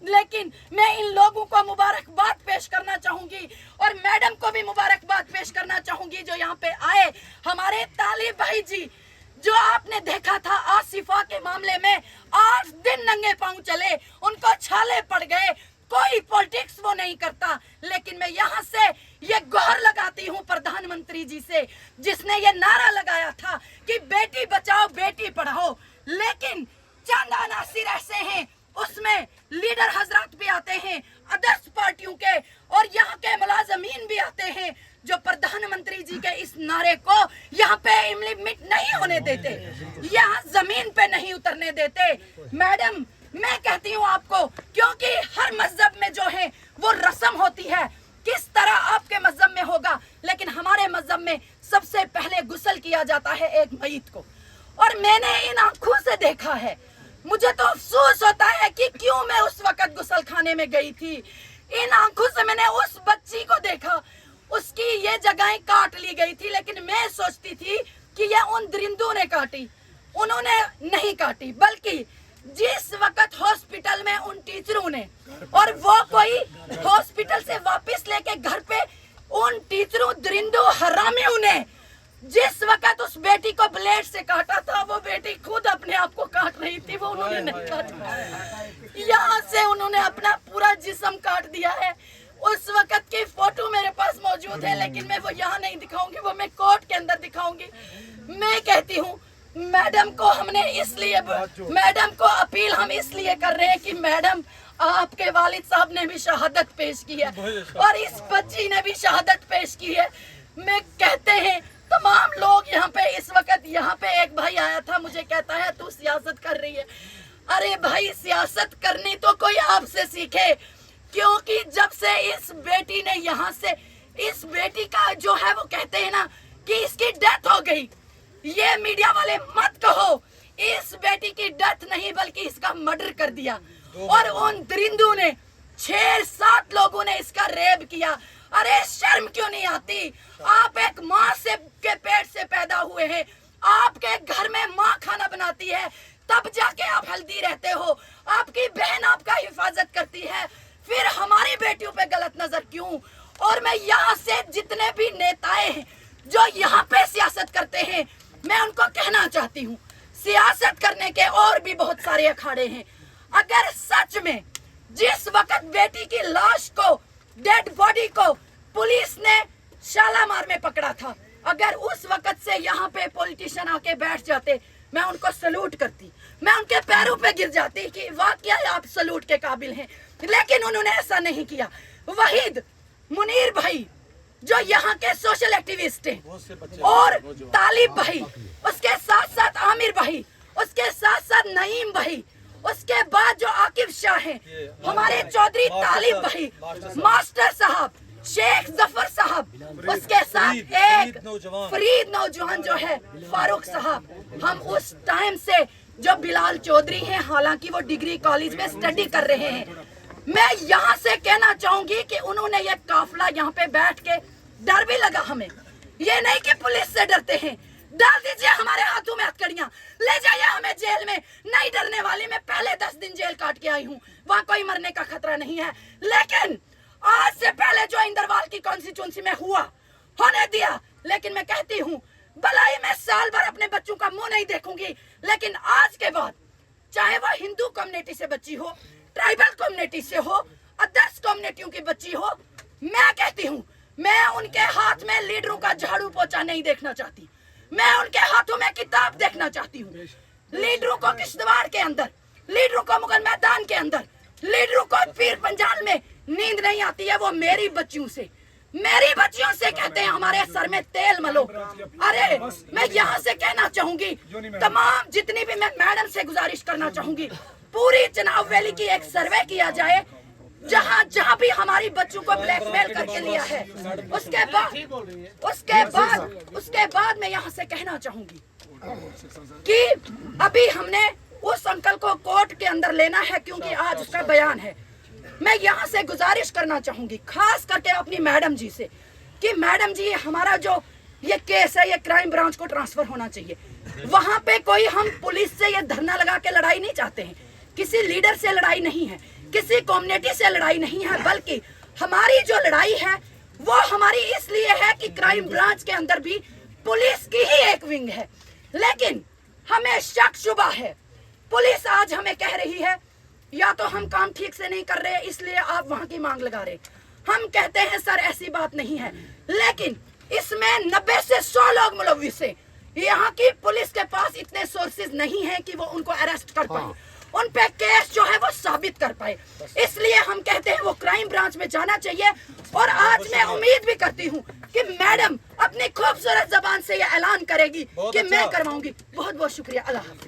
लेकिन मैं इन लोगों को मुबारकबाद पेश करना चाहूंगी और मैडम को भी मुबारकबाद पेश करना चाहूंगी जो यहाँ पे आए। हमारे तालिब भाई जी, जो आपने देखा था आसिफा के मामले में 8 दिन नंगे पांव चले, उनको छाले पड़ गए, कोई पॉलिटिक्स वो नहीं करता। लेकिन मैं यहाँ से ये गुहार लगाती हूँ प्रधानमंत्री जी से, जिसने ये नारा लगाया था कि बेटी बचाओ बेटी पढ़ाओ, लेकिन चंद अनासिर ऐसे हैं, उसमें लीडर हजरात भी आते हैं अदर्स पार्टियों के, और यहाँ के मुलाजमीन भी आते हैं जो प्रधानमंत्री जी के इस नारे को यहाँ पे इम्प्लीमेंट नहीं होने देते, यहाँ जमीन पे नहीं उतरने देते। मैडम, मैं कहती हूँ आपको, क्योंकि हर मजहब में जो है वो रस्म होती है, किस तरह आपके मजहब में होगा, लेकिन हमारे मजहब में सबसे पहले गुस्ल किया जाता है एक मय्यत को। और मैंने इन आंखों से देखा है, मुझे तो अफसोस होता है कि क्यों मैं उस वक्त गुस्ल खाने में गई थी। इन आंखों से मैंने उस बच्ची को देखा, उसकी ये जगहें काट ली गई थी, लेकिन मैं सोचती थी कि ये उन दरिंदों ने काटी, उन्होंने नहीं काटी, बल्कि जिस वक्त हॉस्पिटल में उन टीचरों ने, और वो कोई हॉस्पिटल से वापस लेके घर पे उन टीचरों दरिंदों हरामियों ने जिस वक्त उस बेटी को ब्लेड से काटा था, वो बेटी खुद अपने आप को काट रही थी, वो उन्होंने नहीं काटा, यहाँ से उन्होंने अपना पूरा जिस्म काट दिया है। उस वक्त की फोटो मेरे पास मौजूद है, लेकिन मैं वो यहाँ नहीं दिखाऊंगी, वो मैं कोर्ट के अंदर दिखाऊंगी। मैं कहती हूँ मैडम को हमने इसलिए, मैडम को अपील हम इसलिए कर रहे हैं कि मैडम, आपके वालिद साहब ने भी शहादत पेश की है और इस बच्ची ने भी शहादत पेश की है। मैं कहते हैं तमाम लोग यहाँ पे, इस वक्त यहाँ पे एक भाई आया था, मुझे कहता है तू सियासत कर रही है। अरे भाई, सियासत करनी तो कोई आपसे सीखे, क्योंकि जब से इस बेटी ने यहाँ से, इस बेटी का जो है वो कहते हैं ना कि इसकी डेथ हो गई, ये मीडिया वाले मत कहो, इस बेटी की डेथ नहीं बल्कि इसका मर्डर कर दिया, और उन दरिंदों ने 6-7 लोगों ने इसका रेप किया। अरे शर्म क्यों नहीं आती? आप एक माँ से के पेट से पैदा हुए हैं, आपके घर में माँ खाना बनाती है, तब जाके आप हेल्दी रहते हो, आपकी बहन आपका हिफाजत करती है, फिर हमारी बेटियों पे गलत नजर क्यों? और मैं यहाँ से जितने भी नेताएं हैं जो यहाँ पे सियासत करते हैं, मैं उनको कहना चाहती हूँ, सियासत करने के और भी बहुत सारे अखाड़े हैं। अगर सच में जिस वक्त बेटी की लाश को, डेड बॉडी को पुलिस ने शालामार में पकड़ा था, अगर उस वक्त से यहाँ पे पॉलिटिशियन आके बैठ जाते, मैं उनको सलूट करती, मैं उनके पैरों पे गिर जाती कि वाकई आप सलूट के काबिल हैं, लेकिन उन्होंने ऐसा नहीं किया। वहीद मुनीर भाई जो यहाँ के सोशल एक्टिविस्ट हैं, और तालिब भाई, उसके साथ साथ आमिर भाई, उसके साथ साथ नईम भाई, उसके बाद जो आकिब शाह हैं, हमारे चौधरी तालिब भाई, मास्टर साहब, शेख जफर साहब, उसके साथ एक फरीद नौजवान जो है फारूक साहब। हम उस टाइम से, जो बिलाल चौधरी हैं, हालांकि वो डिग्री कॉलेज में स्टडी कर रहे हैं, मैं यहाँ से कहना चाहूंगी कि उन्होंने ये काफिला यहाँ पे बैठ के, डर भी लगा हमें, ये नहीं कि पुलिस से डरते हैं, डाल दीजिए हमारे हाथों में हथकड़ियां, ले जाइए हमें जेल में, नहीं डरने वाली। मैं पहले 10 दिन जेल काट के आई हूँ, वहाँ कोई मरने का खतरा नहीं है, लेकिन आज से पहले जो इंदरवाल की कॉन्स्टिट्यूंसी में हुआ, होने दिया। लेकिन मैं कहती हूँ, भलाई मैं साल भर अपने बच्चों का मुंह नहीं देखूंगी, लेकिन आज के बाद, चाहे वह हिंदू कम्युनिटी से बच्ची हो, ट्राइबल कम्युनिटी से हो, अदर्स कम्युनिटियों की बच्ची हो, मैं कहती हूँ, मैं उनके हाथ में लीडरों का झाड़ू पोछा नहीं देखना चाहती, मैं उनके हाथों में किताब देखना चाहती हूँ। लीडरों को किश्तवाड़ के अंदर, लीडरों को मुगल मैदान के अंदर, लीडरों को पीर पंजाल में नींद नहीं आती है, वो मेरी बच्चियों से, मेरी बच्चियों से कहते हैं हमारे सर में तेल मलो। अरे मैं यहाँ से कहना चाहूंगी, तमाम जितनी भी, मैं मैडम से गुजारिश करना चाहूंगी, पूरी चनाव वैली की एक सर्वे किया जाए, जहाँ भी हमारी बच्चों को ब्लैकमेल करके लिया है। उसके बाद मैं यहाँ से कहना चाहूंगी कि अभी हमने उस अंकल को कोर्ट के अंदर लेना है, क्योंकि आज उसका बयान है। मैं यहाँ से गुजारिश करना चाहूंगी, खास करके अपनी मैडम जी से, कि मैडम जी, हमारा जो ये केस है, ये क्राइम ब्रांच को ट्रांसफर होना चाहिए। वहां पे कोई, हम पुलिस से ये धरना लगा के लड़ाई नहीं चाहते हैं, किसी लीडर से लड़ाई नहीं है, किसी कम्युनिटी से लड़ाई नहीं है, बल्कि हमारी जो लड़ाई है वो हमारी इसलिए है कि क्राइम ब्रांच के अंदर भी पुलिस की ही एक विंग है। लेकिन हमें शक शुबा है, पुलिस आज हमें कह रही है या तो हम काम ठीक से नहीं कर रहे इसलिए आप वहां की मांग लगा रहे। हम कहते हैं सर ऐसी बात नहीं है, लेकिन इसमें 90 से 100 लोग मुलव्विस हैं। यहाँ की पुलिस के पास इतने सोर्सेज नहीं है कि वो उनको अरेस्ट कर पाए, उन पे केस जो है वो साबित कर पाए। इसलिए हम कहते हैं वो क्राइम ब्रांच में जाना चाहिए। और आज मैं उम्मीद भी करती हूँ कि मैडम अपनी खूबसूरत जबान से ये ऐलान करेगी कि मैं करवाऊंगी। बहुत बहुत शुक्रिया। अल्लाह हाफ़िज़।